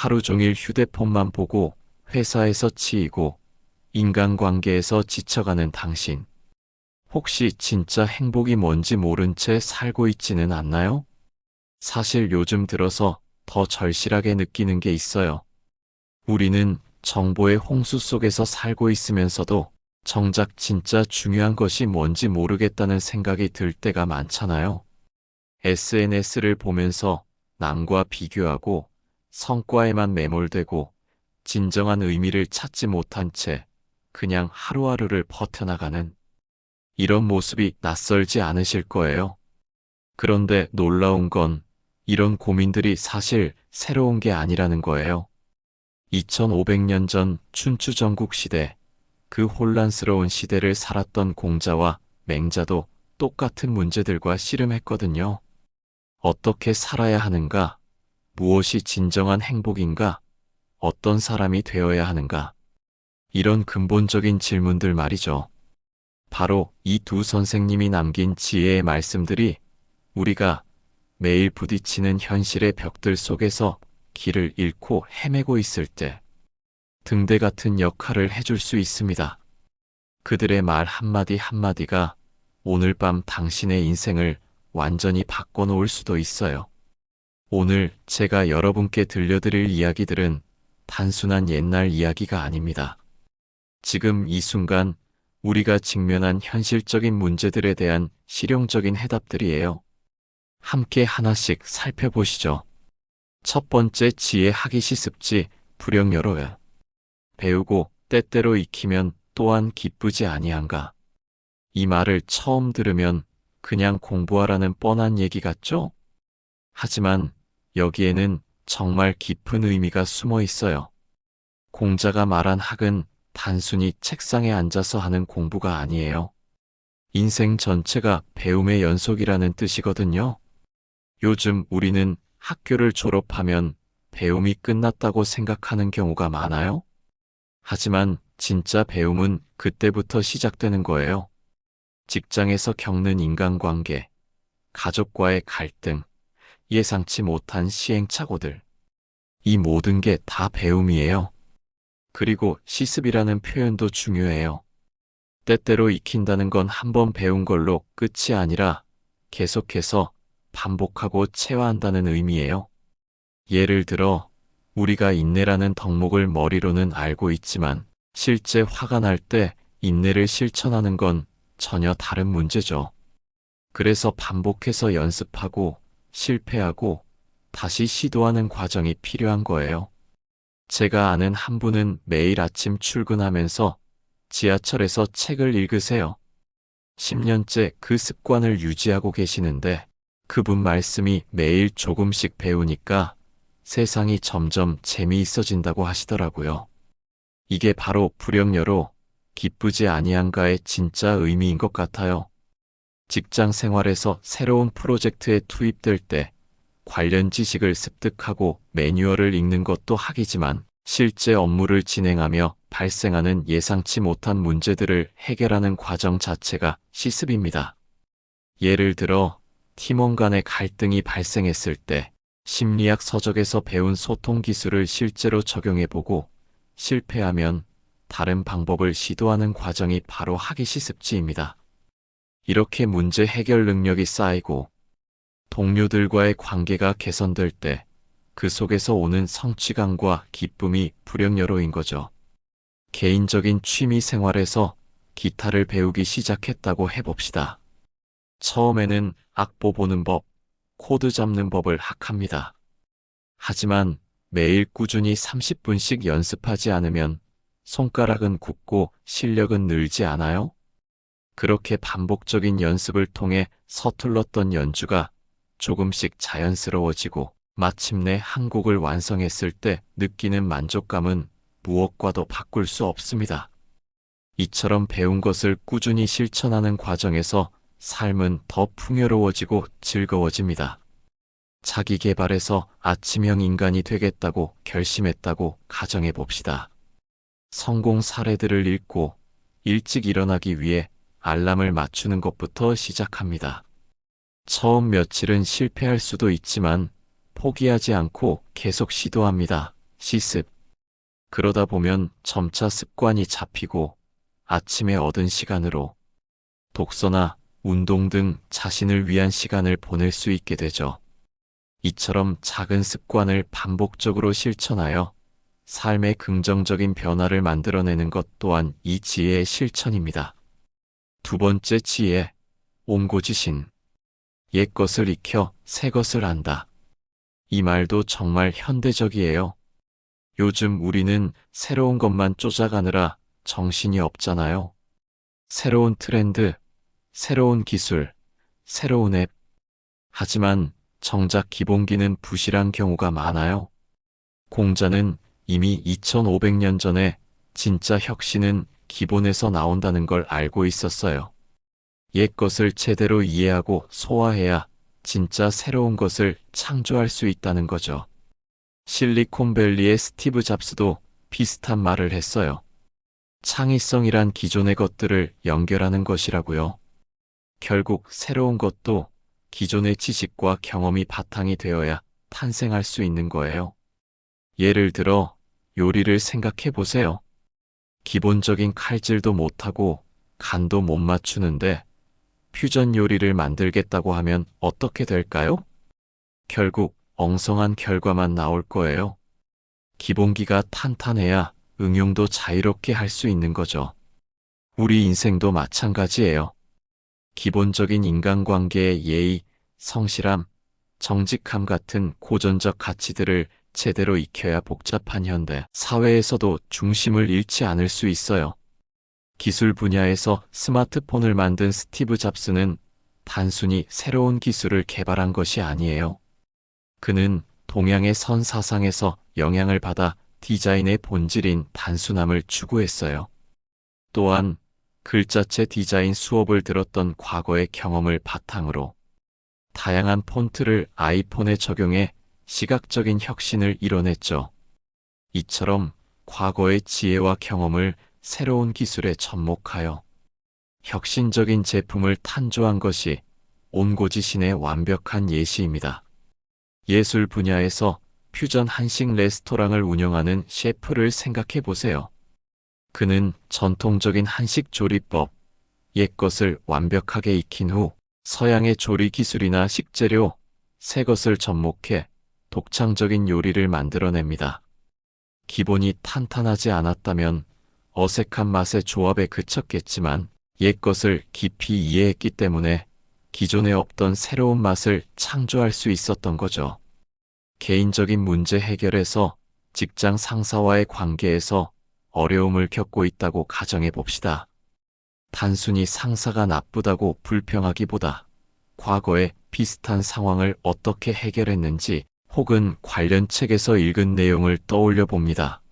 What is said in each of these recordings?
하루 종일 휴대폰만 보고 회사에서 치이고 인간관계에서 지쳐가는 당신. 혹시 진짜 행복이 뭔지 모른 채 살고 있지는 않나요? 사실 요즘 들어서 더 절실하게 느끼는 게 있어요. 우리는 정보의 홍수 속에서 살고 있으면서도 정작 진짜 중요한 것이 뭔지 모르겠다는 생각이 들 때가 많잖아요. SNS를 보면서 남과 비교하고 성과에만 매몰되고 진정한 의미를 찾지 못한 채 그냥 하루하루를 버텨나가는 이런 모습이 낯설지 않으실 거예요. 그런데 놀라운 건 이런 고민들이 사실 새로운 게 아니라는 거예요. 2500년 전 춘추 전국 시대, 그 혼란스러운 시대를 살았던 공자와 맹자도 똑같은 문제들과 씨름했거든요. 어떻게 살아야 하는가? 무엇이 진정한 행복인가? 어떤 사람이 되어야 하는가? 이런 근본적인 질문들 말이죠. 바로 이 두 선생님이 남긴 지혜의 말씀들이 우리가 매일 부딪히는 현실의 벽들 속에서 길을 잃고 헤매고 있을 때 등대 같은 역할을 해줄 수 있습니다. 그들의 말 한마디 한마디가 오늘 밤 당신의 인생을 완전히 바꿔놓을 수도 있어요. 오늘 제가 여러분께 들려드릴 이야기들은 단순한 옛날 이야기가 아닙니다. 지금 이 순간 우리가 직면한 현실적인 문제들에 대한 실용적인 해답들이에요. 함께 하나씩 살펴보시죠. 첫 번째 지혜하기 시습지 불영여로요. 배우고 때때로 익히면 또한 기쁘지 아니한가. 이 말을 처음 들으면 그냥 공부하라는 뻔한 얘기 같죠? 하지만 여기에는 정말 깊은 의미가 숨어 있어요. 공자가 말한 학은 단순히 책상에 앉아서 하는 공부가 아니에요. 인생 전체가 배움의 연속이라는 뜻이거든요. 요즘 우리는 학교를 졸업하면 배움이 끝났다고 생각하는 경우가 많아요. 하지만 진짜 배움은 그때부터 시작되는 거예요. 직장에서 겪는 인간관계, 가족과의 갈등, 예상치 못한 시행착오들. 이 모든 게 다 배움이에요. 그리고 시습이라는 표현도 중요해요. 때때로 익힌다는 건 한 번 배운 걸로 끝이 아니라 계속해서 반복하고 체화한다는 의미예요. 예를 들어 우리가 인내라는 덕목을 머리로는 알고 있지만 실제 화가 날 때 인내를 실천하는 건 전혀 다른 문제죠. 그래서 반복해서 연습하고 실패하고 다시 시도하는 과정이 필요한 거예요. 제가 아는 한 분은 매일 아침 출근하면서 지하철에서 책을 읽으세요. 10년째 그 습관을 유지하고 계시는데 그분 말씀이 매일 조금씩 배우니까 세상이 점점 재미있어진다고 하시더라고요. 이게 바로 불영여로 기쁘지 아니한가의 진짜 의미인 것 같아요. 직장 생활에서 새로운 프로젝트에 투입될 때 관련 지식을 습득하고 매뉴얼을 읽는 것도 학이지만 실제 업무를 진행하며 발생하는 예상치 못한 문제들을 해결하는 과정 자체가 시습입니다. 예를 들어 팀원 간의 갈등이 발생했을 때 심리학 서적에서 배운 소통 기술을 실제로 적용해보고 실패하면 다른 방법을 시도하는 과정이 바로 학이 시습지입니다. 이렇게 문제 해결 능력이 쌓이고 동료들과의 관계가 개선될 때 그 속에서 오는 성취감과 기쁨이 불영여로인 거죠. 개인적인 취미 생활에서 기타를 배우기 시작했다고 해봅시다. 처음에는 악보 보는 법, 코드 잡는 법을 학합니다. 하지만 매일 꾸준히 30분씩 연습하지 않으면 손가락은 굳고 실력은 늘지 않아요? 그렇게 반복적인 연습을 통해 서툴렀던 연주가 조금씩 자연스러워지고 마침내 한 곡을 완성했을 때 느끼는 만족감은 무엇과도 바꿀 수 없습니다. 이처럼 배운 것을 꾸준히 실천하는 과정에서 삶은 더 풍요로워지고 즐거워집니다. 자기 개발에서 아침형 인간이 되겠다고 결심했다고 가정해 봅시다. 성공 사례들을 읽고 일찍 일어나기 위해 알람을 맞추는 것부터 시작합니다. 처음 며칠은 실패할 수도 있지만 포기하지 않고 계속 시도합니다. 시습. 그러다 보면 점차 습관이 잡히고 아침에 얻은 시간으로 독서나 운동 등 자신을 위한 시간을 보낼 수 있게 되죠. 이처럼 작은 습관을 반복적으로 실천하여 삶의 긍정적인 변화를 만들어내는 것 또한 이 지혜의 실천입니다. 두 번째 지혜, 옹고지신. 옛 것을 익혀 새 것을 안다. 이 말도 정말 현대적이에요. 요즘 우리는 새로운 것만 쫓아가느라 정신이 없잖아요. 새로운 트렌드, 새로운 기술, 새로운 앱. 하지만 정작 기본기는 부실한 경우가 많아요. 공자는 이미 2500년 전에 진짜 혁신은 기본에서 나온다는 걸 알고 있었어요. 옛 것을 제대로 이해하고 소화해야 진짜 새로운 것을 창조할 수 있다는 거죠. 실리콘밸리의 스티브 잡스도 비슷한 말을 했어요. 창의성이란 기존의 것들을 연결하는 것이라고요. 결국 새로운 것도 기존의 지식과 경험이 바탕이 되어야 탄생할 수 있는 거예요. 예를 들어 요리를 생각해 보세요. 기본적인 칼질도 못하고 간도 못 맞추는데 퓨전 요리를 만들겠다고 하면 어떻게 될까요? 결국 엉성한 결과만 나올 거예요. 기본기가 탄탄해야 응용도 자유롭게 할 수 있는 거죠. 우리 인생도 마찬가지예요. 기본적인 인간관계의 예의, 성실함, 정직함 같은 고전적 가치들을 제대로 익혀야 복잡한 현대 사회에서도 중심을 잃지 않을 수 있어요. 기술 분야에서 스마트폰을 만든 스티브 잡스는 단순히 새로운 기술을 개발한 것이 아니에요. 그는 동양의 선 사상에서 영향을 받아 디자인의 본질인 단순함을 추구했어요. 또한 글자체 디자인 수업을 들었던 과거의 경험을 바탕으로 다양한 폰트를 아이폰에 적용해 시각적인 혁신을 이뤄냈죠. 이처럼 과거의 지혜와 경험을 새로운 기술에 접목하여 혁신적인 제품을 탄조한 것이 옹고지신의 완벽한 예시입니다. 예술 분야에서 퓨전 한식 레스토랑을 운영하는 셰프를 생각해 보세요. 그는 전통적인 한식 조리법, 옛 것을 완벽하게 익힌 후 서양의 조리 기술이나 식재료, 새 것을 접목해 독창적인 요리를 만들어냅니다. 기본이 탄탄하지 않았다면 어색한 맛의 조합에 그쳤겠지만 옛 것을 깊이 이해했기 때문에 기존에 없던 새로운 맛을 창조할 수 있었던 거죠. 개인적인 문제 해결에서 직장 상사와의 관계에서 어려움을 겪고 있다고 가정해 봅시다. 단순히 상사가 나쁘다고 불평하기보다 과거에 비슷한 상황을 어떻게 해결했는지 혹은 관련 책에서 읽은 내용을 떠올려 봅니다.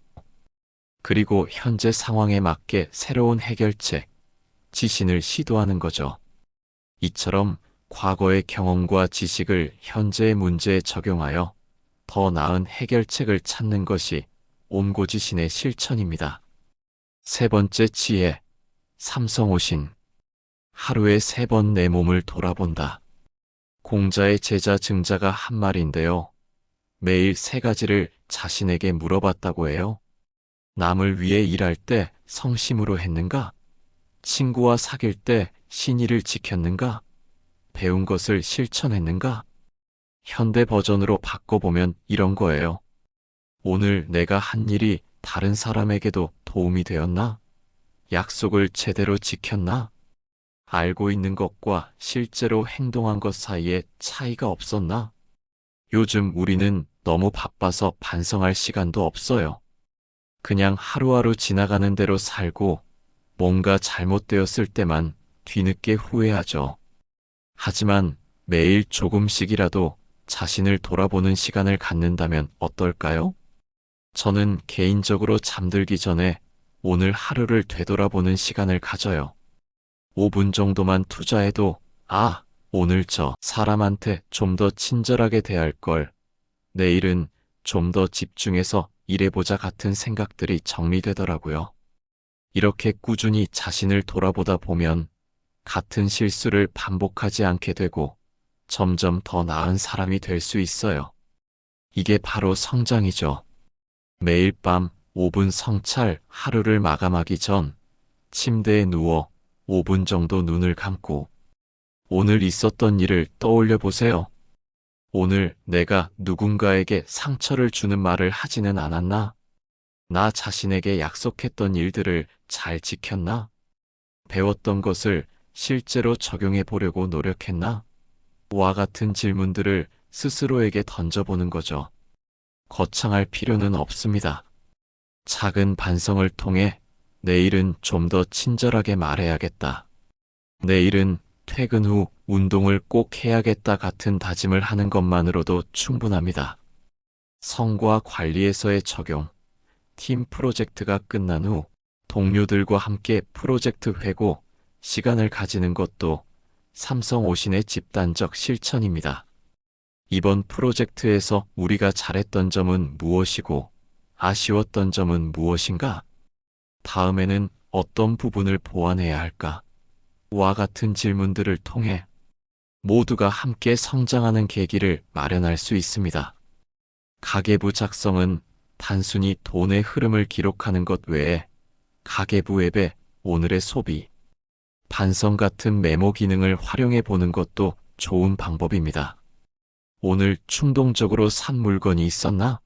그리고 현재 상황에 맞게 새로운 해결책, 지신을 시도하는 거죠. 이처럼 과거의 경험과 지식을 현재의 문제에 적용하여 더 나은 해결책을 찾는 것이 옹고지신의 실천입니다. 세 번째 지혜, 삼성오신. 하루에 3번 내 몸을 돌아본다. 공자의 제자 증자가 한 말인데요. 매일 3가지를 자신에게 물어봤다고 해요. 남을 위해 일할 때 성심으로 했는가? 친구와 사귈 때 신의를 지켰는가? 배운 것을 실천했는가? 현대 버전으로 바꿔보면 이런 거예요. 오늘 내가 한 일이 다른 사람에게도 도움이 되었나? 약속을 제대로 지켰나? 알고 있는 것과 실제로 행동한 것 사이에 차이가 없었나? 요즘 우리는 너무 바빠서 반성할 시간도 없어요. 그냥 하루하루 지나가는 대로 살고 뭔가 잘못되었을 때만 뒤늦게 후회하죠. 하지만 매일 조금씩이라도 자신을 돌아보는 시간을 갖는다면 어떨까요? 저는 개인적으로 잠들기 전에 오늘 하루를 되돌아보는 시간을 가져요. 5분 정도만 투자해도 오늘 저 사람한테 좀 더 친절하게 대할 걸, 내일은 좀 더 집중해서 일해보자 같은 생각들이 정리되더라고요. 이렇게 꾸준히 자신을 돌아보다 보면 같은 실수를 반복하지 않게 되고 점점 더 나은 사람이 될 수 있어요. 이게 바로 성장이죠. 매일 밤 5분 성찰, 하루를 마감하기 전 침대에 누워 5분 정도 눈을 감고 오늘 있었던 일을 떠올려 보세요. 오늘 내가 누군가에게 상처를 주는 말을 하지는 않았나? 나 자신에게 약속했던 일들을 잘 지켰나? 배웠던 것을 실제로 적용해 보려고 노력했나? 와 같은 질문들을 스스로에게 던져보는 거죠. 거창할 필요는 없습니다. 작은 반성을 통해 내일은 좀 더 친절하게 말해야겠다. 내일은 퇴근 후 운동을 꼭 해야겠다 같은 다짐을 하는 것만으로도 충분합니다. 성과 관리에서의 적용. 팀 프로젝트가 끝난 후 동료들과 함께 프로젝트 회고 시간을 가지는 것도 삼성 오신의 집단적 실천입니다. 이번 프로젝트에서 우리가 잘했던 점은 무엇이고 아쉬웠던 점은 무엇인가? 다음에는 어떤 부분을 보완해야 할까? 와 같은 질문들을 통해 모두가 함께 성장하는 계기를 마련할 수 있습니다. 가계부 작성은 단순히 돈의 흐름을 기록하는 것 외에 가계부 앱에 오늘의 소비, 반성 같은 메모 기능을 활용해 보는 것도 좋은 방법입니다. 오늘 충동적으로 산 물건이 있었나?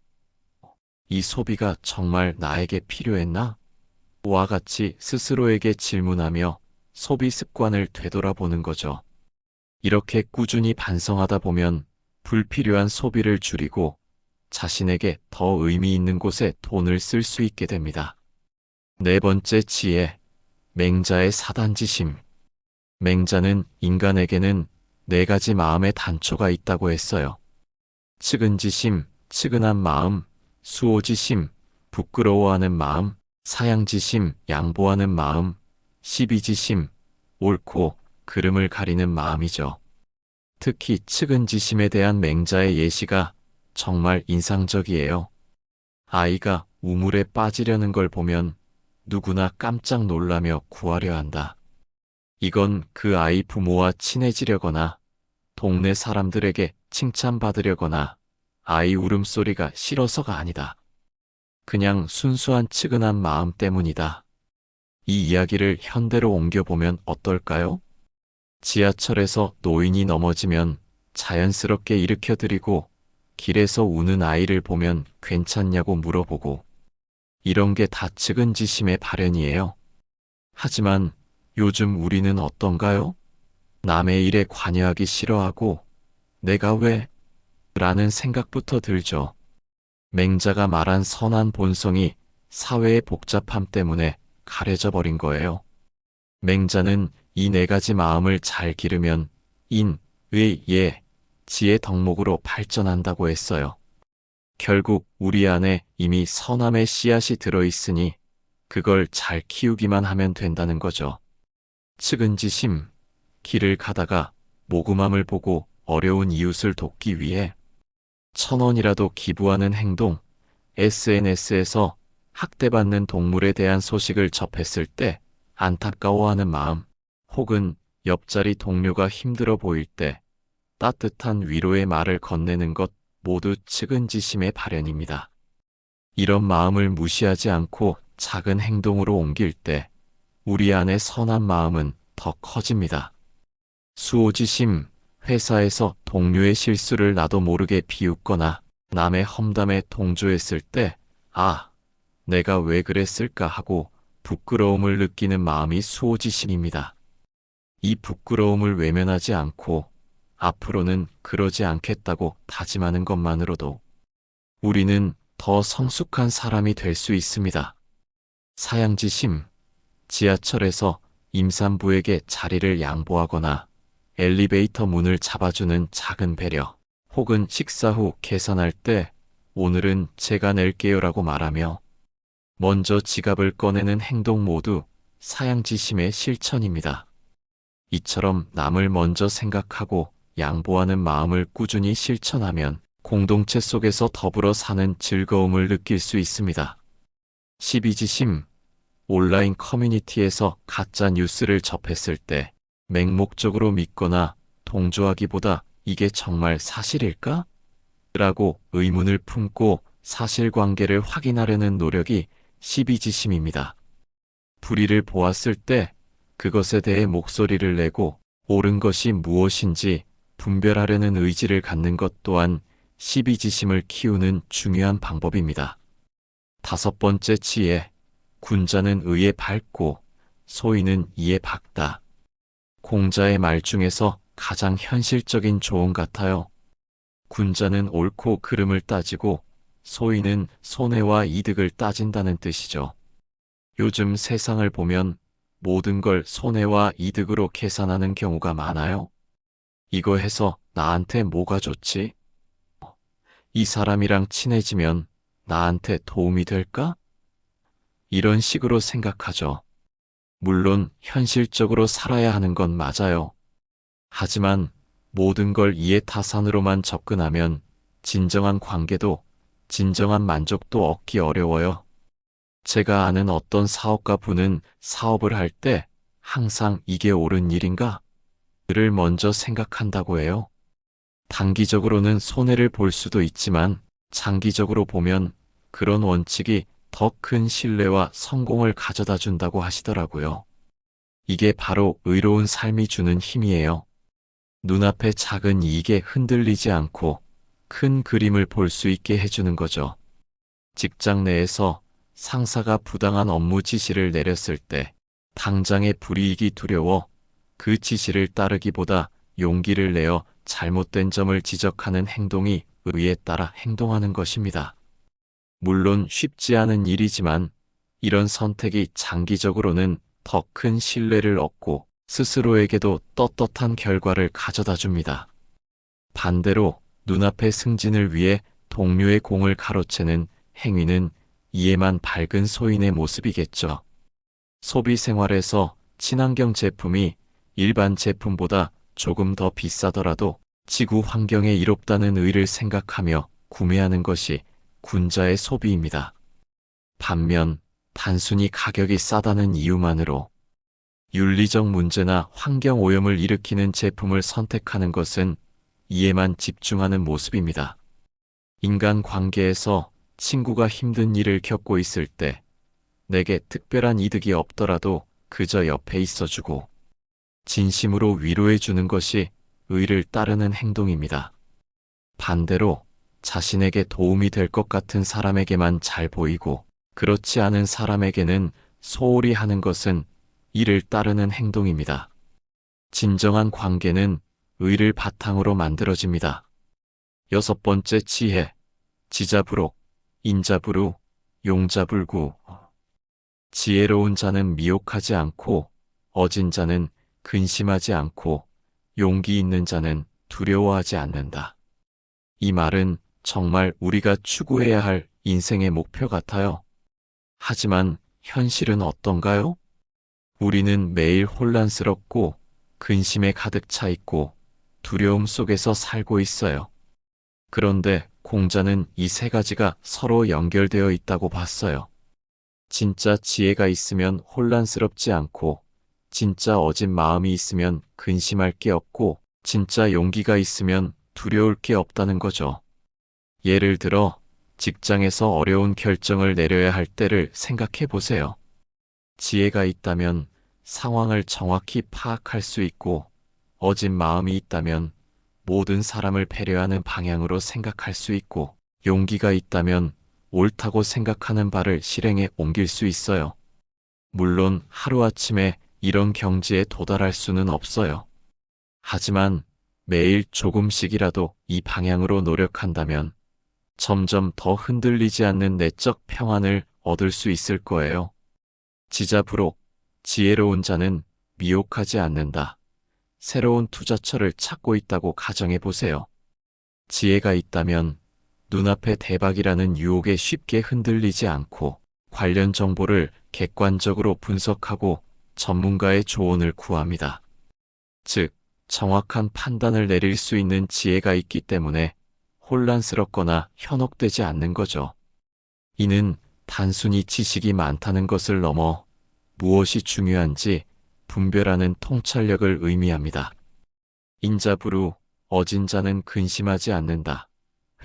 이 소비가 정말 나에게 필요했나? 와 같이 스스로에게 질문하며 소비 습관을 되돌아보는 거죠. 이렇게 꾸준히 반성하다 보면 불필요한 소비를 줄이고 자신에게 더 의미 있는 곳에 돈을 쓸 수 있게 됩니다. 네 번째 지혜, 맹자의 사단지심. 맹자는 인간에게는 네 가지 마음의 단초가 있다고 했어요. 측은지심, 측은한 마음, 수오지심, 부끄러워하는 마음, 사양지심, 양보하는 마음, 시비지심, 옳고 그름을 가리는 마음이죠. 특히 측은지심에 대한 맹자의 예시가 정말 인상적이에요. 아이가 우물에 빠지려는 걸 보면 누구나 깜짝 놀라며 구하려 한다. 이건 그 아이 부모와 친해지려거나 동네 사람들에게 칭찬받으려거나 아이 울음소리가 싫어서가 아니다. 그냥 순수한 측은한 마음 때문이다. 이 이야기를 현대로 옮겨보면 어떨까요? 지하철에서 노인이 넘어지면 자연스럽게 일으켜드리고 길에서 우는 아이를 보면 괜찮냐고 물어보고 이런 게 다 측은지심의 발현이에요. 하지만 요즘 우리는 어떤가요? 남의 일에 관여하기 싫어하고 내가 왜? 라는 생각부터 들죠. 맹자가 말한 선한 본성이 사회의 복잡함 때문에 가려져 버린 거예요. 맹자는 이 네 가지 마음을 잘 기르면 인, 의, 예, 지의 덕목으로 발전한다고 했어요. 결국 우리 안에 이미 선함의 씨앗이 들어있으니 그걸 잘 키우기만 하면 된다는 거죠. 측은지심, 길을 가다가 모금함을 보고 어려운 이웃을 돕기 위해 1,000원이라도 기부하는 행동, SNS에서 학대받는 동물에 대한 소식을 접했을 때 안타까워하는 마음, 혹은 옆자리 동료가 힘들어 보일 때 따뜻한 위로의 말을 건네는 것 모두 측은지심의 발현입니다. 이런 마음을 무시하지 않고 작은 행동으로 옮길 때 우리 안의 선한 마음은 더 커집니다. 수오지심, 회사에서 동료의 실수를 나도 모르게 비웃거나 남의 험담에 동조했을 때, 아, 내가 왜 그랬을까 하고 부끄러움을 느끼는 마음이 수오지심입니다. 이 부끄러움을 외면하지 않고 앞으로는 그러지 않겠다고 다짐하는 것만으로도 우리는 더 성숙한 사람이 될 수 있습니다. 사양지심, 지하철에서 임산부에게 자리를 양보하거나 엘리베이터 문을 잡아주는 작은 배려, 혹은 식사 후 계산할 때 오늘은 제가 낼게요라고 말하며 먼저 지갑을 꺼내는 행동 모두 사양지심의 실천입니다. 이처럼 남을 먼저 생각하고 양보하는 마음을 꾸준히 실천하면 공동체 속에서 더불어 사는 즐거움을 느낄 수 있습니다. 시비지심, 온라인 커뮤니티에서 가짜 뉴스를 접했을 때 맹목적으로 믿거나 동조하기보다 이게 정말 사실일까? 라고 의문을 품고 사실관계를 확인하려는 노력이 시비지심입니다. 불의를 보았을 때 그것에 대해 목소리를 내고 옳은 것이 무엇인지 분별하려는 의지를 갖는 것 또한 시비지심을 키우는 중요한 방법입니다. 다섯 번째 지혜, 군자는 의에 밝고 소인은 이에 박다. 공자의 말 중에서 가장 현실적인 조언 같아요. 군자는 옳고 그름을 따지고 소인은 손해와 이득을 따진다는 뜻이죠. 요즘 세상을 보면 모든 걸 손해와 이득으로 계산하는 경우가 많아요. 이거 해서 나한테 뭐가 좋지? 이 사람이랑 친해지면 나한테 도움이 될까? 이런 식으로 생각하죠. 물론 현실적으로 살아야 하는 건 맞아요. 하지만 모든 걸 이해타산으로만 접근하면 진정한 관계도 진정한 만족도 얻기 어려워요. 제가 아는 어떤 사업가 분은 사업을 할 때 항상 이게 옳은 일인가? 를 먼저 생각한다고 해요. 단기적으로는 손해를 볼 수도 있지만 장기적으로 보면 그런 원칙이 더 큰 신뢰와 성공을 가져다 준다고 하시더라고요. 이게 바로 의로운 삶이 주는 힘이에요. 눈앞의 작은 이익에 흔들리지 않고 큰 그림을 볼 수 있게 해주는 거죠. 직장 내에서 상사가 부당한 업무 지시를 내렸을 때 당장의 불이익이 두려워 그 지시를 따르기보다 용기를 내어 잘못된 점을 지적하는 행동이 의에 따라 행동하는 것입니다. 물론 쉽지 않은 일이지만 이런 선택이 장기적으로는 더 큰 신뢰를 얻고 스스로에게도 떳떳한 결과를 가져다 줍니다. 반대로 눈앞의 승진을 위해 동료의 공을 가로채는 행위는 이에만 밝은 소인의 모습이겠죠. 소비 생활에서 친환경 제품이 일반 제품보다 조금 더 비싸더라도 지구 환경에 이롭다는 의를 생각하며 구매하는 것이 군자의 소비입니다. 반면 단순히 가격이 싸다는 이유만으로 윤리적 문제나 환경 오염을 일으키는 제품을 선택하는 것은 이에만 집중하는 모습입니다. 인간 관계에서 친구가 힘든 일을 겪고 있을 때 내게 특별한 이득이 없더라도 그저 옆에 있어주고 진심으로 위로해주는 것이 의를 따르는 행동입니다. 반대로 자신에게 도움이 될 것 같은 사람에게만 잘 보이고 그렇지 않은 사람에게는 소홀히 하는 것은 이를 따르는 행동입니다. 진정한 관계는 의를 바탕으로 만들어집니다. 여섯 번째 지혜, 지자부록, 인자부루, 용자불구. 지혜로운 자는 미혹하지 않고 어진 자는 근심하지 않고 용기 있는 자는 두려워하지 않는다. 이 말은 정말 우리가 추구해야 할 인생의 목표 같아요. 하지만 현실은 어떤가요? 우리는 매일 혼란스럽고 근심에 가득 차 있고 두려움 속에서 살고 있어요. 그런데 공자는 이 세 가지가 서로 연결되어 있다고 봤어요. 진짜 지혜가 있으면 혼란스럽지 않고, 진짜 어진 마음이 있으면 근심할 게 없고, 진짜 용기가 있으면 두려울 게 없다는 거죠. 예를 들어 직장에서 어려운 결정을 내려야 할 때를 생각해 보세요. 지혜가 있다면 상황을 정확히 파악할 수 있고, 어진 마음이 있다면 모든 사람을 배려하는 방향으로 생각할 수 있고, 용기가 있다면 옳다고 생각하는 바를 실행에 옮길 수 있어요. 물론 하루아침에 이런 경지에 도달할 수는 없어요. 하지만 매일 조금씩이라도 이 방향으로 노력한다면 점점 더 흔들리지 않는 내적 평안을 얻을 수 있을 거예요. 지자부록, 지혜로운 자는 미혹하지 않는다. 새로운 투자처를 찾고 있다고 가정해 보세요. 지혜가 있다면 눈앞의 대박이라는 유혹에 쉽게 흔들리지 않고 관련 정보를 객관적으로 분석하고 전문가의 조언을 구합니다. 즉, 정확한 판단을 내릴 수 있는 지혜가 있기 때문에 혼란스럽거나 현혹되지 않는 거죠. 이는 단순히 지식이 많다는 것을 넘어 무엇이 중요한지 분별하는 통찰력을 의미합니다. 인자부루, 어진 자는 근심하지 않는다.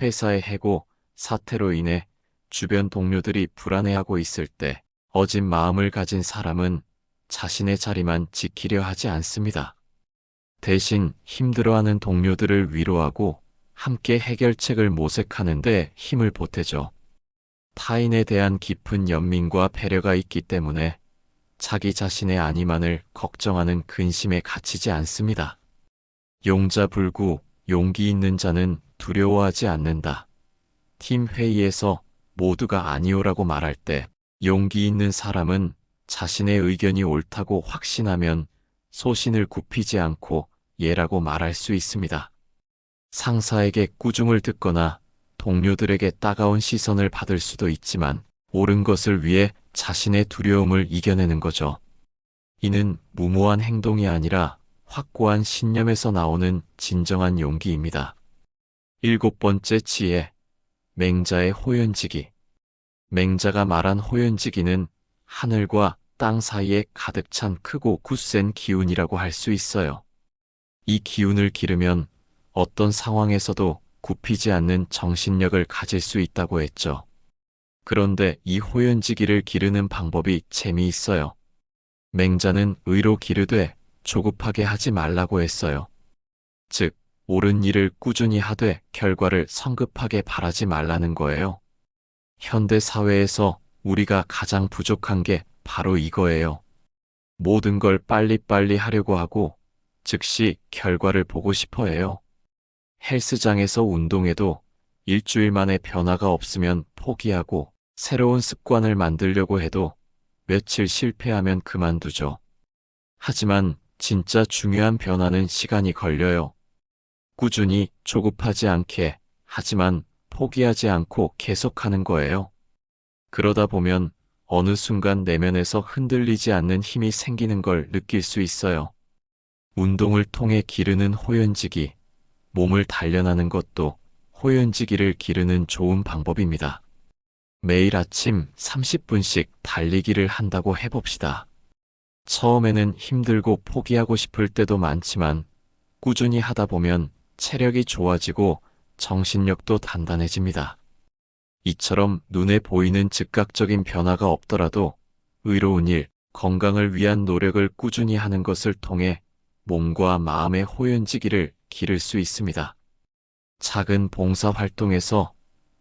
회사의 해고, 사태로 인해 주변 동료들이 불안해하고 있을 때 어진 마음을 가진 사람은 자신의 자리만 지키려 하지 않습니다. 대신 힘들어하는 동료들을 위로하고 함께 해결책을 모색하는 데 힘을 보태죠. 타인에 대한 깊은 연민과 배려가 있기 때문에 자기 자신의 안위만을 걱정하는 근심에 갇히지 않습니다. 용자불구, 용기 있는 자는 두려워하지 않는다. 팀 회의에서 모두가 아니오라고 말할 때 용기 있는 사람은 자신의 의견이 옳다고 확신하면 소신을 굽히지 않고 예라고 말할 수 있습니다. 상사에게 꾸중을 듣거나 동료들에게 따가운 시선을 받을 수도 있지만 옳은 것을 위해 자신의 두려움을 이겨내는 거죠. 이는 무모한 행동이 아니라 확고한 신념에서 나오는 진정한 용기입니다. 7번째 지혜, 맹자의 호연지기. 맹자가 말한 호연지기는 하늘과 땅 사이에 가득 찬 크고 굳센 기운이라고 할 수 있어요. 이 기운을 기르면 어떤 상황에서도 굽히지 않는 정신력을 가질 수 있다고 했죠. 그런데 이 호연지기를 기르는 방법이 재미있어요. 맹자는 의로 기르되 조급하게 하지 말라고 했어요. 즉, 옳은 일을 꾸준히 하되 결과를 성급하게 바라지 말라는 거예요. 현대 사회에서 우리가 가장 부족한 게 바로 이거예요. 모든 걸 빨리빨리 하려고 하고 즉시 결과를 보고 싶어 해요. 헬스장에서 운동해도 일주일 만에 변화가 없으면 포기하고 새로운 습관을 만들려고 해도 며칠 실패하면 그만두죠. 하지만 진짜 중요한 변화는 시간이 걸려요. 꾸준히 조급하지 않게 하지만 포기하지 않고 계속하는 거예요. 그러다 보면 어느 순간 내면에서 흔들리지 않는 힘이 생기는 걸 느낄 수 있어요. 운동을 통해 기르는 호연지기, 몸을 단련하는 것도 호연지기를 기르는 좋은 방법입니다. 매일 아침 30분씩 달리기를 한다고 해봅시다. 처음에는 힘들고 포기하고 싶을 때도 많지만 꾸준히 하다 보면 체력이 좋아지고 정신력도 단단해집니다. 이처럼 눈에 보이는 즉각적인 변화가 없더라도 의로운 일, 건강을 위한 노력을 꾸준히 하는 것을 통해 몸과 마음의 호연지기를 기를 수 있습니다. 작은 봉사활동에서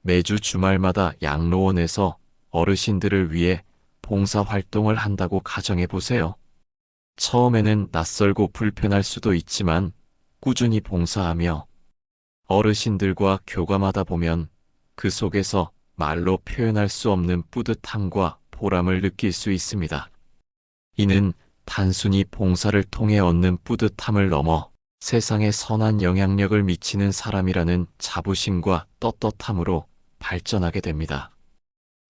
매주 주말마다 양로원에서 어르신들을 위해 봉사활동을 한다고 가정해 보세요. 처음에는 낯설고 불편할 수도 있지만 꾸준히 봉사하며 어르신들과 교감하다 보면 그 속에서 말로 표현할 수 없는 뿌듯함과 보람을 느낄 수 있습니다. 이는 단순히 봉사를 통해 얻는 뿌듯함을 넘어 세상에 선한 영향력을 미치는 사람이라는 자부심과 떳떳함으로 발전하게 됩니다.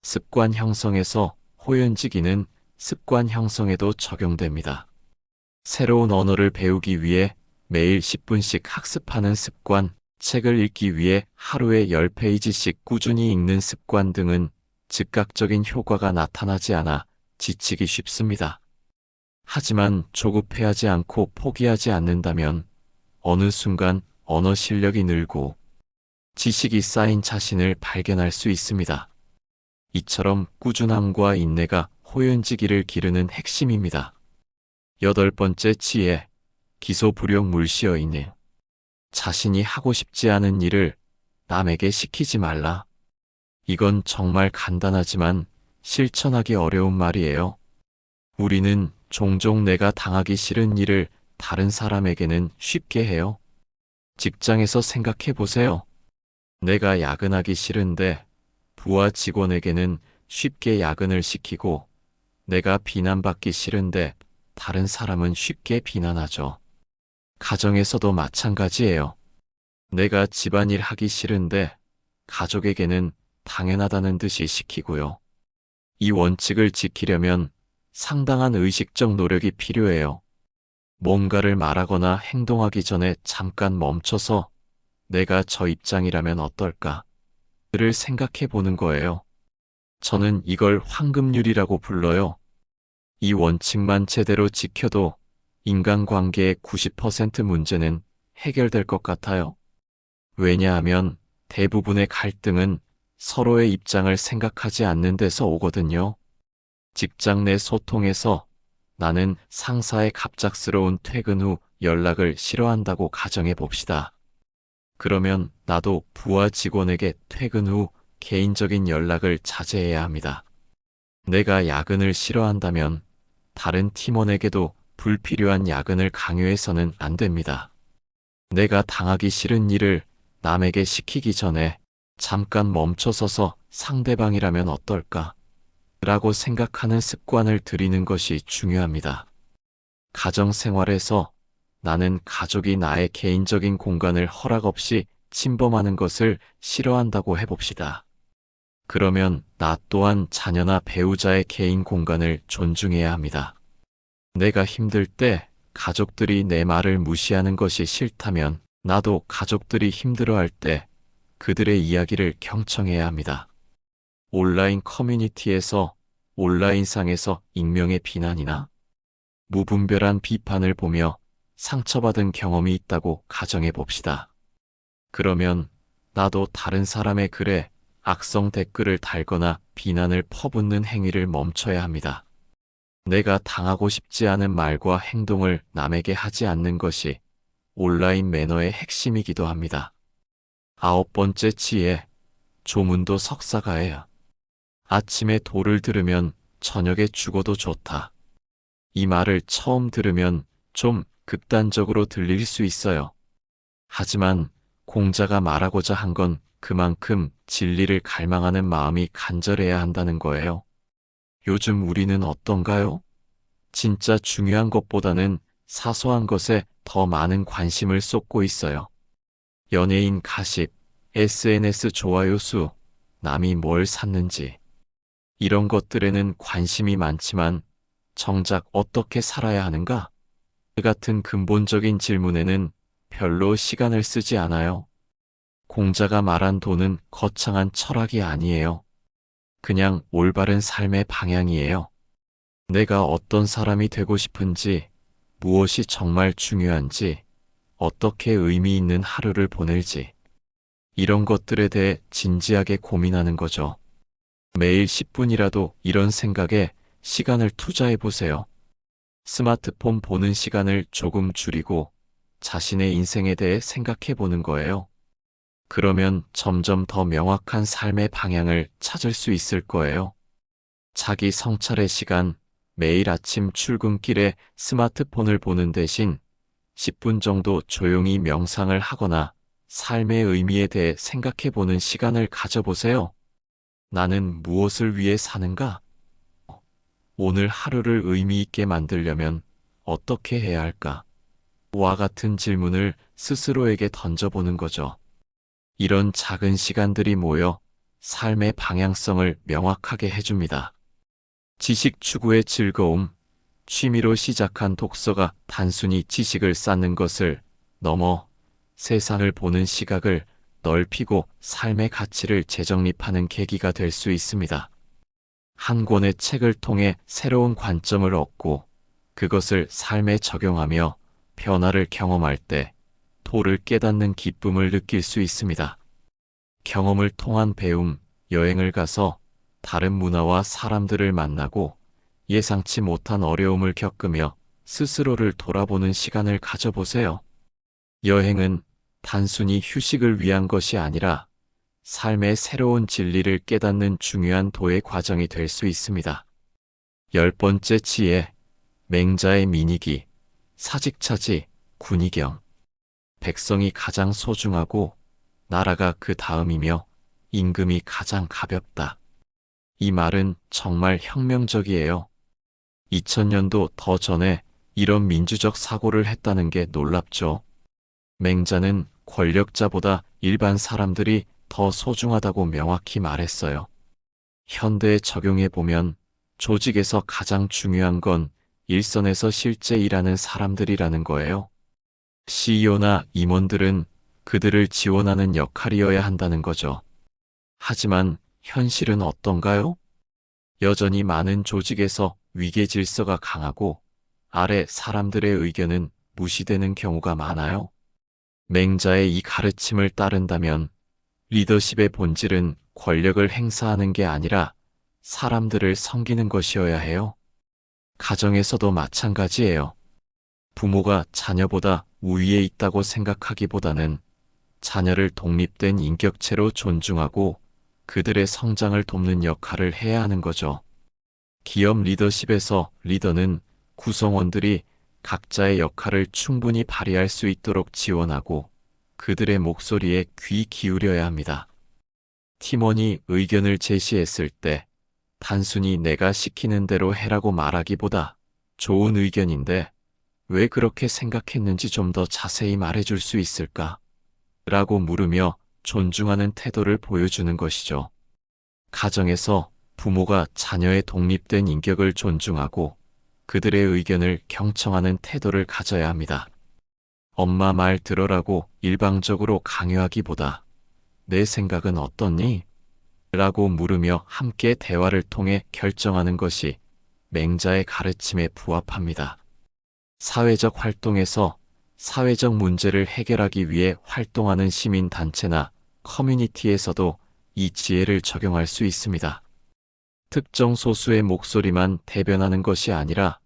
습관 형성에서 호연지기는 습관 형성에도 적용됩니다. 새로운 언어를 배우기 위해 매일 10분씩 학습하는 습관, 책을 읽기 위해 하루에 10페이지씩 꾸준히 읽는 습관 등은 즉각적인 효과가 나타나지 않아 지치기 쉽습니다. 하지만 조급해하지 않고 포기하지 않는다면 어느 순간 언어 실력이 늘고 지식이 쌓인 자신을 발견할 수 있습니다. 이처럼 꾸준함과 인내가 호연지기를 기르는 핵심입니다. 8번째 지혜, 기소불용물시어이네. 자신이 하고 싶지 않은 일을 남에게 시키지 말라. 이건 정말 간단하지만 실천하기 어려운 말이에요. 우리는 종종 내가 당하기 싫은 일을 다른 사람에게는 쉽게 해요. 직장에서 생각해 보세요. 내가 야근하기 싫은데 부하 직원에게는 쉽게 야근을 시키고 내가 비난받기 싫은데 다른 사람은 쉽게 비난하죠. 가정에서도 마찬가지예요. 내가 집안일 하기 싫은데 가족에게는 당연하다는 듯이 시키고요. 이 원칙을 지키려면 상당한 의식적 노력이 필요해요. 뭔가를 말하거나 행동하기 전에 잠깐 멈춰서 내가 저 입장이라면 어떨까? 를 생각해 보는 거예요. 저는 이걸 황금률이라고 불러요. 이 원칙만 제대로 지켜도 인간관계의 90% 문제는 해결될 것 같아요. 왜냐하면 대부분의 갈등은 서로의 입장을 생각하지 않는 데서 오거든요. 직장 내 소통에서 나는 상사의 갑작스러운 퇴근 후 연락을 싫어한다고 가정해 봅시다. 그러면 나도 부하 직원에게 퇴근 후 개인적인 연락을 자제해야 합니다. 내가 야근을 싫어한다면 다른 팀원에게도 불필요한 야근을 강요해서는 안 됩니다. 내가 당하기 싫은 일을 남에게 시키기 전에 잠깐 멈춰서서 상대방이라면 어떨까? 라고 생각하는 습관을 들이는 것이 중요합니다. 가정 생활에서 나는 가족이 나의 개인적인 공간을 허락 없이 침범하는 것을 싫어한다고 해봅시다. 그러면 나 또한 자녀나 배우자의 개인 공간을 존중해야 합니다. 내가 힘들 때 가족들이 내 말을 무시하는 것이 싫다면 나도 가족들이 힘들어할 때 그들의 이야기를 경청해야 합니다. 온라인 커뮤니티에서 온라인상에서 익명의 비난이나 무분별한 비판을 보며 상처받은 경험이 있다고 가정해 봅시다. 그러면 나도 다른 사람의 글에 악성 댓글을 달거나 비난을 퍼붓는 행위를 멈춰야 합니다. 내가 당하고 싶지 않은 말과 행동을 남에게 하지 않는 것이 온라인 매너의 핵심이기도 합니다. 9번째 지혜, 조문도 석사가예요. 아침에 도를 들으면 저녁에 죽어도 좋다. 이 말을 처음 들으면 좀 극단적으로 들릴 수 있어요. 하지만 공자가 말하고자 한 건 그만큼 진리를 갈망하는 마음이 간절해야 한다는 거예요. 요즘 우리는 어떤가요? 진짜 중요한 것보다는 사소한 것에 더 많은 관심을 쏟고 있어요. 연예인 가십, SNS 좋아요 수, 남이 뭘 샀는지. 이런 것들에는 관심이 많지만 정작 어떻게 살아야 하는가? 그 같은 근본적인 질문에는 별로 시간을 쓰지 않아요. 공자가 말한 도는 거창한 철학이 아니에요. 그냥 올바른 삶의 방향이에요. 내가 어떤 사람이 되고 싶은지, 무엇이 정말 중요한지, 어떻게 의미 있는 하루를 보낼지, 이런 것들에 대해 진지하게 고민하는 거죠. 매일 10분이라도 이런 생각에 시간을 투자해 보세요. 스마트폰 보는 시간을 조금 줄이고 자신의 인생에 대해 생각해 보는 거예요. 그러면 점점 더 명확한 삶의 방향을 찾을 수 있을 거예요. 자기 성찰의 시간, 매일 아침 출근길에 스마트폰을 보는 대신 10분 정도 조용히 명상을 하거나 삶의 의미에 대해 생각해 보는 시간을 가져보세요. 나는 무엇을 위해 사는가? 오늘 하루를 의미 있게 만들려면 어떻게 해야 할까? 와 같은 질문을 스스로에게 던져보는 거죠. 이런 작은 시간들이 모여 삶의 방향성을 명확하게 해줍니다. 지식 추구의 즐거움, 취미로 시작한 독서가 단순히 지식을 쌓는 것을 넘어 세상을 보는 시각을 넓히고 삶의 가치를 재정립하는 계기가 될 수 있습니다. 한 권의 책을 통해 새로운 관점을 얻고 그것을 삶에 적용하며 변화를 경험할 때 도를 깨닫는 기쁨을 느낄 수 있습니다. 경험을 통한 배움, 여행을 가서 다른 문화와 사람들을 만나고 예상치 못한 어려움을 겪으며 스스로를 돌아보는 시간을 가져보세요. 여행은 단순히 휴식을 위한 것이 아니라 삶의 새로운 진리를 깨닫는 중요한 도의 과정이 될 수 있습니다. 10번째 지혜, 맹자의 민익이, 사직차지, 군의경. 백성이 가장 소중하고 나라가 그 다음이며 임금이 가장 가볍다. 이 말은 정말 혁명적이에요. 2000년도 더 전에 이런 민주적 사고를 했다는 게 놀랍죠. 맹자는 권력자보다 일반 사람들이 더 소중하다고 명확히 말했어요. 현대에 적용해보면 조직에서 가장 중요한 건 일선에서 실제 일하는 사람들이라는 거예요. CEO나 임원들은 그들을 지원하는 역할이어야 한다는 거죠. 하지만 현실은 어떤가요? 여전히 많은 조직에서 위계 질서가 강하고 아래 사람들의 의견은 무시되는 경우가 많아요. 맹자의 이 가르침을 따른다면 리더십의 본질은 권력을 행사하는 게 아니라 사람들을 섬기는 것이어야 해요. 가정에서도 마찬가지예요. 부모가 자녀보다 우위에 있다고 생각하기보다는 자녀를 독립된 인격체로 존중하고 그들의 성장을 돕는 역할을 해야 하는 거죠. 기업 리더십에서 리더는 구성원들이 각자의 역할을 충분히 발휘할 수 있도록 지원하고 그들의 목소리에 귀 기울여야 합니다. 팀원이 의견을 제시했을 때 단순히 내가 시키는 대로 해라고 말하기보다 좋은 의견인데 왜 그렇게 생각했는지 좀 더 자세히 말해줄 수 있을까? 라고 물으며 존중하는 태도를 보여주는 것이죠. 가정에서 부모가 자녀의 독립된 인격을 존중하고 그들의 의견을 경청하는 태도를 가져야 합니다. 엄마 말 들어라고 일방적으로 강요하기보다 내 생각은 어떻니? 라고 물으며 함께 대화를 통해 결정하는 것이 맹자의 가르침에 부합합니다. 사회적 활동에서 사회적 문제를 해결하기 위해 활동하는 시민단체나 커뮤니티에서도 이 지혜를 적용할 수 있습니다. 특정 소수의 목소리만 대변하는 것이 아니라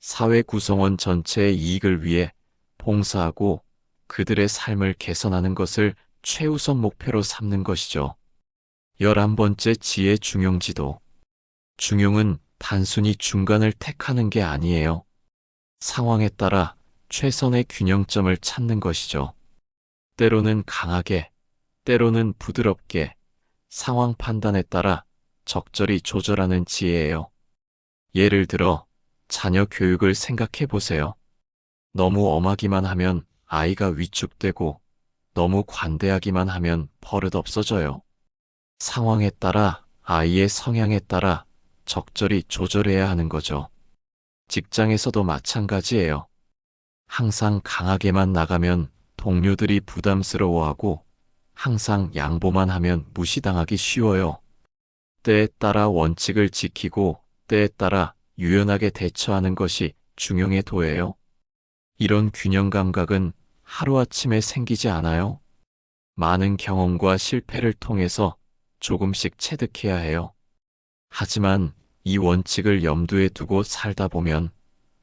사회 구성원 전체의 이익을 위해 봉사하고 그들의 삶을 개선하는 것을 최우선 목표로 삼는 것이죠. 11번째 지혜 중용지도. 중용은 단순히 중간을 택하는 게 아니에요. 상황에 따라 최선의 균형점을 찾는 것이죠. 때로는 강하게, 때로는 부드럽게, 상황 판단에 따라 적절히 조절하는 지혜예요. 예를 들어, 자녀 교육을 생각해 보세요. 너무 엄하기만 하면 아이가 위축되고, 너무 관대하기만 하면 버릇없어져요. 상황에 따라, 아이의 성향에 따라 적절히 조절해야 하는 거죠. 직장에서도 마찬가지예요. 항상 강하게만 나가면 동료들이 부담스러워하고 항상 양보만 하면 무시당하기 쉬워요. 때에 따라 원칙을 지키고 때에 따라 유연하게 대처하는 것이 중용의 도예요. 이런 균형 감각은 하루아침에 생기지 않아요. 많은 경험과 실패를 통해서 조금씩 체득해야 해요. 하지만 이 원칙을 염두에 두고 살다 보면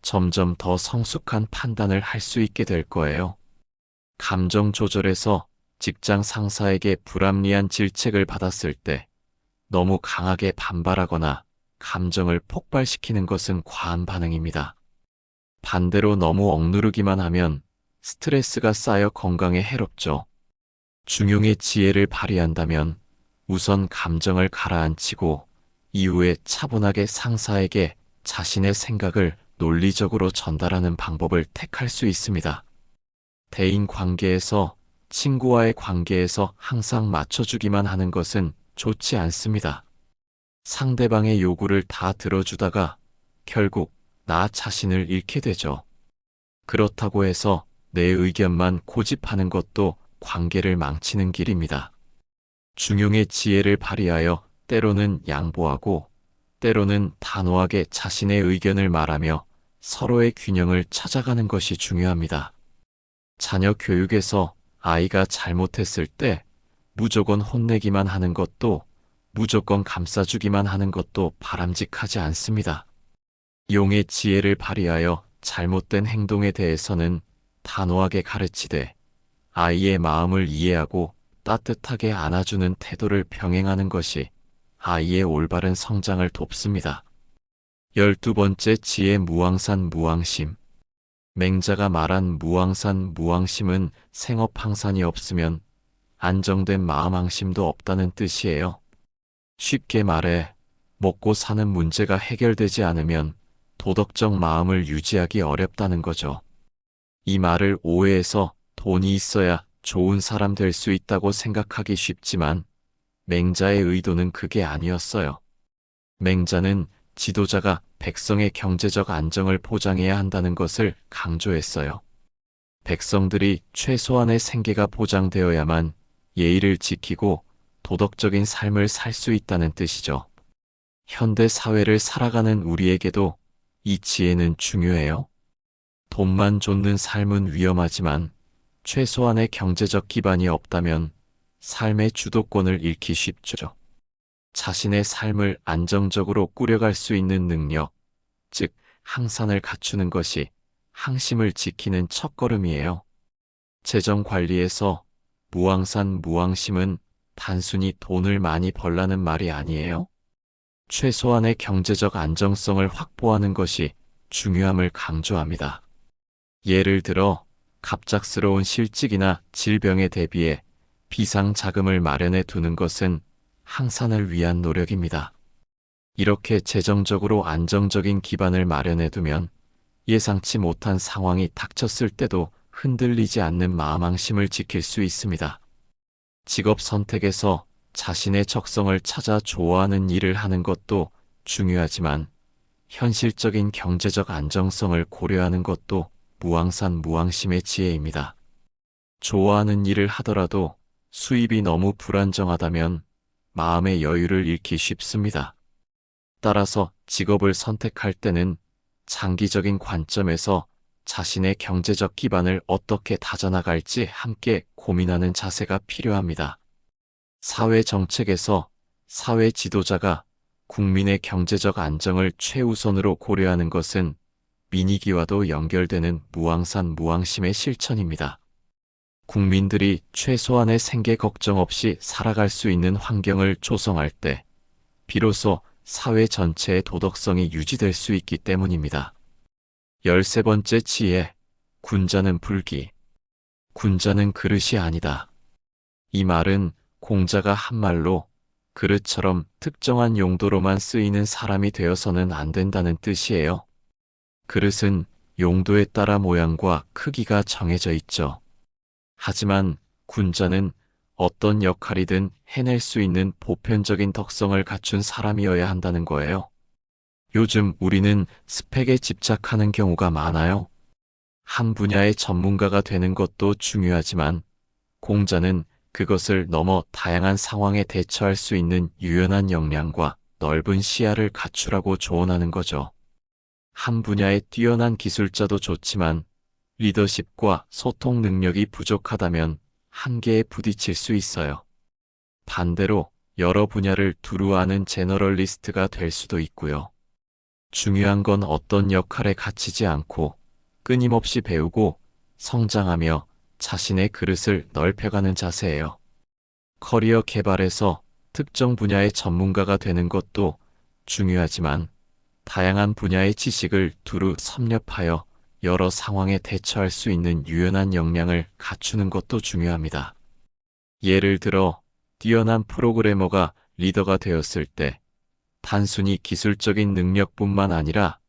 점점 더 성숙한 판단을 할 수 있게 될 거예요. 감정 조절에서 직장 상사에게 불합리한 질책을 받았을 때 너무 강하게 반발하거나 감정을 폭발시키는 것은 과한 반응입니다. 반대로 너무 억누르기만 하면 스트레스가 쌓여 건강에 해롭죠. 중용의 지혜를 발휘한다면 우선 감정을 가라앉히고 이후에 차분하게 상사에게 자신의 생각을 논리적으로 전달하는 방법을 택할 수 있습니다. 대인 관계에서, 친구와의 관계에서 항상 맞춰주기만 하는 것은 좋지 않습니다. 상대방의 요구를 다 들어주다가 결국 나 자신을 잃게 되죠. 그렇다고 해서 내 의견만 고집하는 것도 관계를 망치는 길입니다. 중용의 지혜를 발휘하여 때로는 양보하고 때로는 단호하게 자신의 의견을 말하며 서로의 균형을 찾아가는 것이 중요합니다. 자녀 교육에서 아이가 잘못했을 때 무조건 혼내기만 하는 것도 무조건 감싸주기만 하는 것도 바람직하지 않습니다. 용의 지혜를 발휘하여 잘못된 행동에 대해서는 단호하게 가르치되 아이의 마음을 이해하고 따뜻하게 안아주는 태도를 병행하는 것이 아이의 올바른 성장을 돕습니다. 12번째 지혜 무왕산 무왕심. 맹자가 말한 무왕산 무왕심은 생업항산이 없으면 안정된 마음앙심도 없다는 뜻이에요. 쉽게 말해 먹고 사는 문제가 해결되지 않으면 도덕적 마음을 유지하기 어렵다는 거죠. 이 말을 오해해서 돈이 있어야 좋은 사람 될 수 있다고 생각하기 쉽지만 맹자의 의도는 그게 아니었어요. 맹자는 지도자가 백성의 경제적 안정을 보장해야 한다는 것을 강조했어요. 백성들이 최소한의 생계가 보장되어야만 예의를 지키고 도덕적인 삶을 살 수 있다는 뜻이죠. 현대 사회를 살아가는 우리에게도 이 지혜는 중요해요. 돈만 좇는 삶은 위험하지만 최소한의 경제적 기반이 없다면 삶의 주도권을 잃기 쉽죠. 자신의 삶을 안정적으로 꾸려갈 수 있는 능력, 즉 항산을 갖추는 것이 항심을 지키는 첫걸음이에요. 재정 관리에서 무항산 무항심은 단순히 돈을 많이 벌라는 말이 아니에요. 최소한의 경제적 안정성을 확보하는 것이 중요함을 강조합니다. 예를 들어 갑작스러운 실직이나 질병에 대비해 비상 자금을 마련해 두는 것은 항산을 위한 노력입니다. 이렇게 재정적으로 안정적인 기반을 마련해 두면 예상치 못한 상황이 닥쳤을 때도 흔들리지 않는 마음앙심을 지킬 수 있습니다. 직업 선택에서 자신의 적성을 찾아 좋아하는 일을 하는 것도 중요하지만 현실적인 경제적 안정성을 고려하는 것도 무항산 무항심의 지혜입니다. 좋아하는 일을 하더라도 수입이 너무 불안정하다면 마음의 여유를 잃기 쉽습니다. 따라서 직업을 선택할 때는 장기적인 관점에서 자신의 경제적 기반을 어떻게 다져나갈지 함께 고민하는 자세가 필요합니다. 사회 정책에서 사회 지도자가 국민의 경제적 안정을 최우선으로 고려하는 것은 민의기와도 연결되는 무항산 무항심의 실천입니다. 국민들이 최소한의 생계 걱정 없이 살아갈 수 있는 환경을 조성할 때 비로소 사회 전체의 도덕성이 유지될 수 있기 때문입니다. 13번째 지혜, 군자는 불기. 군자는 그릇이 아니다. 이 말은 공자가 한 말로 그릇처럼 특정한 용도로만 쓰이는 사람이 되어서는 안 된다는 뜻이에요. 그릇은 용도에 따라 모양과 크기가 정해져 있죠. 하지만 군자는 어떤 역할이든 해낼 수 있는 보편적인 덕성을 갖춘 사람이어야 한다는 거예요. 요즘 우리는 스펙에 집착하는 경우가 많아요. 한 분야의 전문가가 되는 것도 중요하지만 공자는 그것을 넘어 다양한 상황에 대처할 수 있는 유연한 역량과 넓은 시야를 갖추라고 조언하는 거죠. 한 분야에 뛰어난 기술자도 좋지만 리더십과 소통 능력이 부족하다면 한계에 부딪힐 수 있어요. 반대로 여러 분야를 두루 아는 제너럴리스트가 될 수도 있고요. 중요한 건 어떤 역할에 갇히지 않고 끊임없이 배우고 성장하며 자신의 그릇을 넓혀가는 자세예요. 커리어 개발에서 특정 분야의 전문가가 되는 것도 중요하지만 다양한 분야의 지식을 두루 섭렵하여 여러 상황에 대처할 수 있는 유연한 역량을 갖추는 것도 중요합니다. 예를 들어 뛰어난 프로그래머가 리더가 되었을 때 단순히 기술적인 능력뿐만 아니라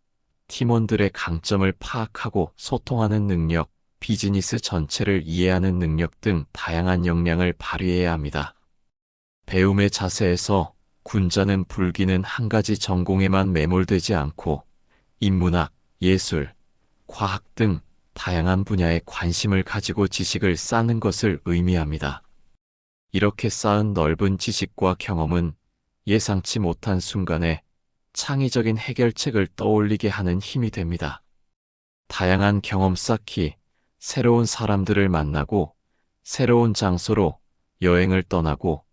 팀원들의 강점을 파악하고 소통하는 능력, 비즈니스 전체를 이해하는 능력 등 다양한 역량을 발휘해야 합니다. 배움의 자세에서 군자는 불기는 한 가지 전공에만 매몰되지 않고 인문학, 예술, 과학 등 다양한 분야에 관심을 가지고 지식을 쌓는 것을 의미합니다. 이렇게 쌓은 넓은 지식과 경험은 예상치 못한 순간에 창의적인 해결책을 떠올리게 하는 힘이 됩니다. 다양한 경험 쌓기, 새로운 사람들을 만나고 새로운 장소로 여행을 떠나고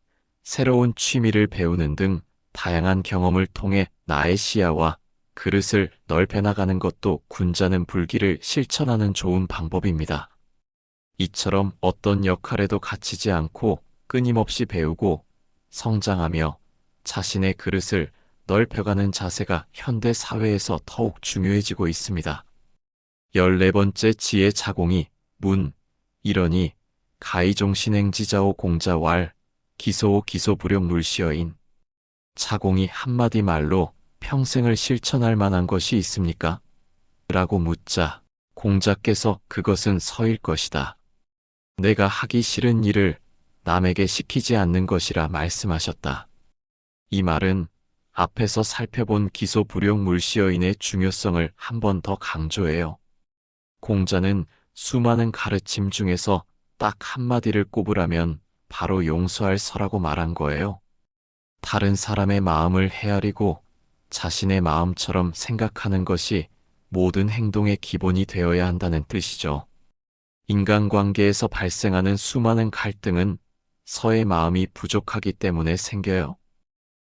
새로운 취미를 배우는 등 다양한 경험을 통해 나의 시야와 그릇을 넓혀나가는 것도 군자는 불기를 실천하는 좋은 방법입니다. 이처럼 어떤 역할에도 갇히지 않고 끊임없이 배우고 성장하며 자신의 그릇을 넓혀가는 자세가 현대 사회에서 더욱 중요해지고 있습니다. 14번째 지혜 자공이 문, 이러니 가이종 신행지자오 공자왈 기소오 기소부력 물시어인. 자공이 한마디 말로 평생을 실천할 만한 것이 있습니까? 라고 묻자 공자께서 그것은 서일 것이다. 내가 하기 싫은 일을 남에게 시키지 않는 것이라 말씀하셨다. 이 말은 앞에서 살펴본 기소부력 물시어인의 중요성을 한 번 더 강조해요. 공자는 수많은 가르침 중에서 딱 한마디를 꼽으라면 바로 용서할 서라고 말한 거예요. 다른 사람의 마음을 헤아리고 자신의 마음처럼 생각하는 것이 모든 행동의 기본이 되어야 한다는 뜻이죠. 인간관계에서 발생하는 수많은 갈등은 서의 마음이 부족하기 때문에 생겨요.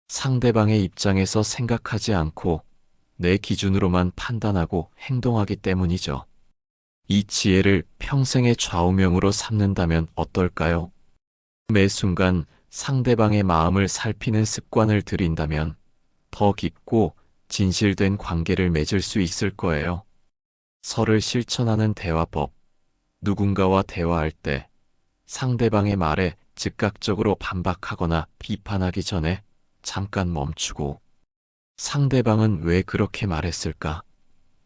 상대방의 입장에서 생각하지 않고 내 기준으로만 판단하고 행동하기 때문이죠. 이 지혜를 평생의 좌우명으로 삼는다면 어떨까요? 매 순간 상대방의 마음을 살피는 습관을 들인다면 더 깊고 진실된 관계를 맺을 수 있을 거예요. 설을 실천하는 대화법. 누군가와 대화할 때 상대방의 말에 즉각적으로 반박하거나 비판하기 전에 잠깐 멈추고 상대방은 왜 그렇게 말했을까?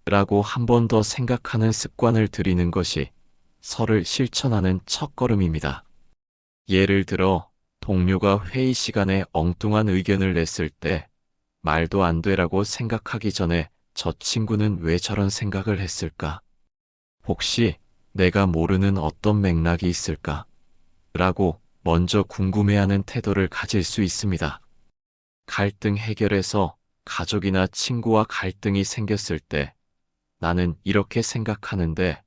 라고 한 번 더 생각하는 습관을 들이는 것이 설을 실천하는 첫걸음입니다. 예를 들어 동료가 회의 시간에 엉뚱한 의견을 냈을 때 말도 안 되라고 생각하기 전에 저 친구는 왜 저런 생각을 했을까? 혹시 내가 모르는 어떤 맥락이 있을까? 라고 먼저 궁금해하는 태도를 가질 수 있습니다. 갈등 해결에서 가족이나 친구와 갈등이 생겼을 때 나는 이렇게 생각하는데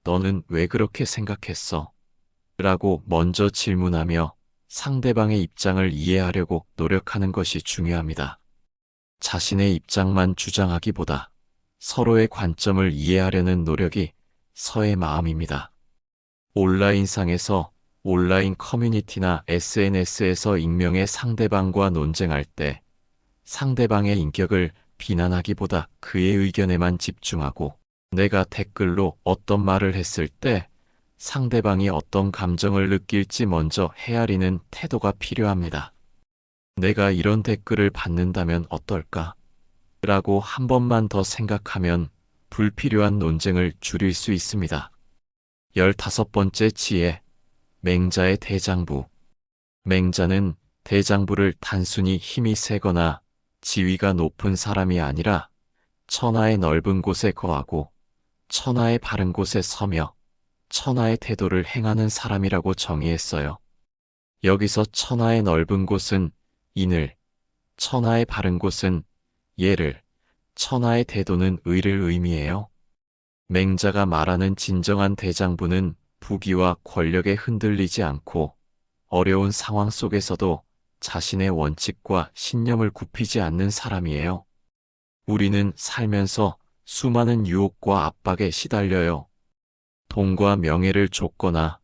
너는 왜 그렇게 생각했어? 라고 먼저 질문하며 상대방의 입장을 이해하려고 노력하는 것이 중요합니다. 자신의 입장만 주장하기보다 서로의 관점을 이해하려는 노력이 서의 마음입니다. 온라인상에서 온라인 커뮤니티나 SNS에서 익명의 상대방과 논쟁할 때 상대방의 인격을 비난하기보다 그의 의견에만 집중하고 내가 댓글로 어떤 말을 했을 때 상대방이 어떤 감정을 느낄지 먼저 헤아리는 태도가 필요합니다. 내가 이런 댓글을 받는다면 어떨까? 라고 한 번만 더 생각하면 불필요한 논쟁을 줄일 수 있습니다. 15번째 지혜, 맹자의 대장부. 맹자는 대장부를 단순히 힘이 세거나 지위가 높은 사람이 아니라 천하의 넓은 곳에 거하고 천하의 바른 곳에 서며 천하의 태도를 행하는 사람이라고 정의했어요. 여기서 천하의 넓은 곳은 인을, 천하의 바른 곳은 예를, 천하의 태도는 의를 의미해요. 맹자가 말하는 진정한 대장부는 부귀와 권력에 흔들리지 않고 어려운 상황 속에서도 자신의 원칙과 신념을 굽히지 않는 사람이에요. 우리는 살면서 수많은 유혹과 압박에 시달려요. 돈과 명예를 쫓거나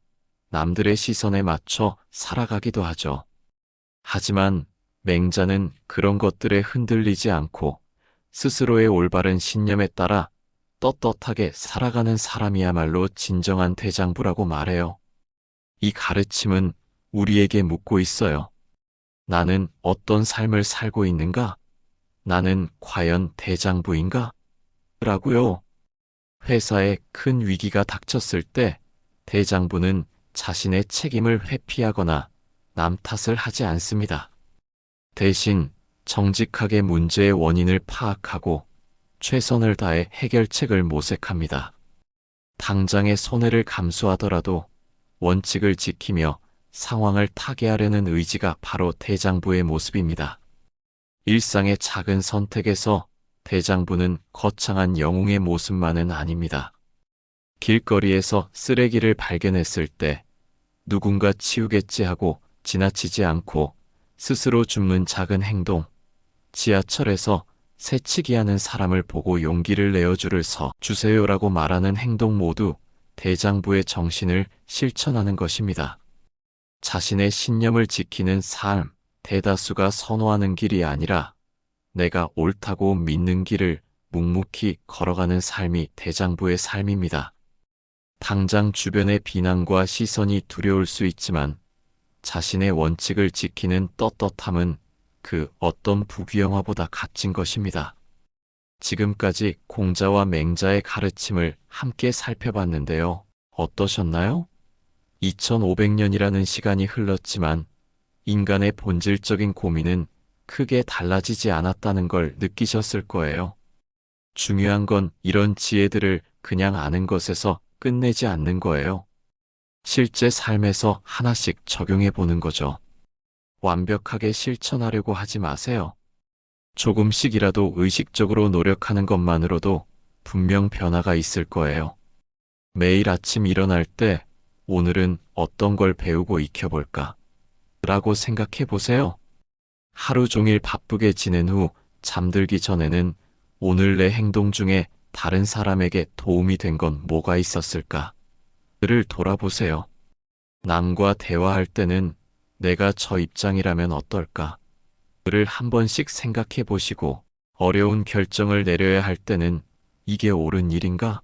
남들의 시선에 맞춰 살아가기도 하죠. 하지만 맹자는 그런 것들에 흔들리지 않고 스스로의 올바른 신념에 따라 떳떳하게 살아가는 사람이야말로 진정한 대장부라고 말해요. 이 가르침은 우리에게 묻고 있어요. 나는 어떤 삶을 살고 있는가? 나는 과연 대장부인가? 라고요. 회사에 큰 위기가 닥쳤을 때 대장부는 자신의 책임을 회피하거나 남 탓을 하지 않습니다. 대신 정직하게 문제의 원인을 파악하고 최선을 다해 해결책을 모색합니다. 당장의 손해를 감수하더라도 원칙을 지키며 상황을 타개하려는 의지가 바로 대장부의 모습입니다. 일상의 작은 선택에서 대장부는 거창한 영웅의 모습만은 아닙니다. 길거리에서 쓰레기를 발견했을 때 누군가 치우겠지 하고 지나치지 않고 스스로 줍는 작은 행동, 지하철에서 새치기하는 사람을 보고 용기를 내어 줄을 서 주세요라고 말하는 행동 모두 대장부의 정신을 실천하는 것입니다. 자신의 신념을 지키는 삶, 대다수가 선호하는 길이 아니라 내가 옳다고 믿는 길을 묵묵히 걸어가는 삶이 대장부의 삶입니다. 당장 주변의 비난과 시선이 두려울 수 있지만 자신의 원칙을 지키는 떳떳함은 그 어떤 부귀영화보다 값진 것입니다. 지금까지 공자와 맹자의 가르침을 함께 살펴봤는데요. 어떠셨나요? 2500년이라는 시간이 흘렀지만 인간의 본질적인 고민은 크게 달라지지 않았다는 걸 느끼셨을 거예요. 중요한 건 이런 지혜들을 그냥 아는 것에서 끝내지 않는 거예요. 실제 삶에서 하나씩 적용해 보는 거죠. 완벽하게 실천하려고 하지 마세요. 조금씩이라도 의식적으로 노력하는 것만으로도 분명 변화가 있을 거예요. 매일 아침 일어날 때 오늘은 어떤 걸 배우고 익혀볼까? 라고 생각해 보세요. 하루 종일 바쁘게 지낸 후 잠들기 전에는 오늘 내 행동 중에 다른 사람에게 도움이 된 건 뭐가 있었을까? 를 돌아보세요. 남과 대화할 때는 내가 저 입장이라면 어떨까? 를 한 번씩 생각해 보시고 어려운 결정을 내려야 할 때는 이게 옳은 일인가?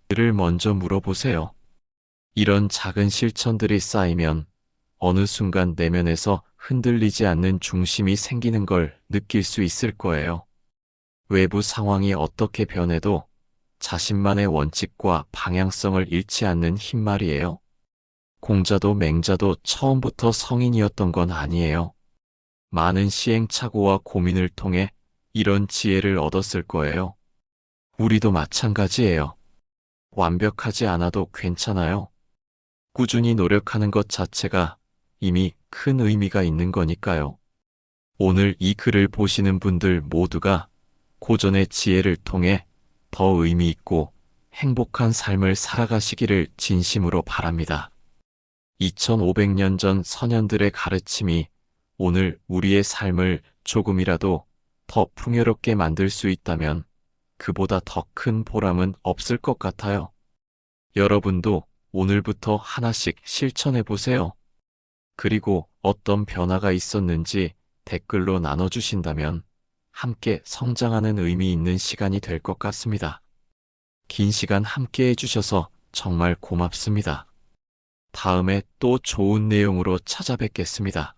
를 먼저 물어보세요. 이런 작은 실천들이 쌓이면 어느 순간 내면에서 흔들리지 않는 중심이 생기는 걸 느낄 수 있을 거예요. 외부 상황이 어떻게 변해도 자신만의 원칙과 방향성을 잃지 않는 힘 말이에요. 공자도 맹자도 처음부터 성인이었던 건 아니에요. 많은 시행착오와 고민을 통해 이런 지혜를 얻었을 거예요. 우리도 마찬가지예요. 완벽하지 않아도 괜찮아요. 꾸준히 노력하는 것 자체가 이미 큰 의미가 있는 거니까요. 오늘 이 글을 보시는 분들 모두가 고전의 지혜를 통해 더 의미 있고 행복한 삶을 살아가시기를 진심으로 바랍니다. 2500년 전 선현들의 가르침이 오늘 우리의 삶을 조금이라도 더 풍요롭게 만들 수 있다면 그보다 더 큰 보람은 없을 것 같아요. 여러분도 오늘부터 하나씩 실천해 보세요. 그리고 어떤 변화가 있었는지 댓글로 나눠주신다면 함께 성장하는 의미 있는 시간이 될 것 같습니다. 긴 시간 함께 해주셔서 정말 고맙습니다. 다음에 또 좋은 내용으로 찾아뵙겠습니다.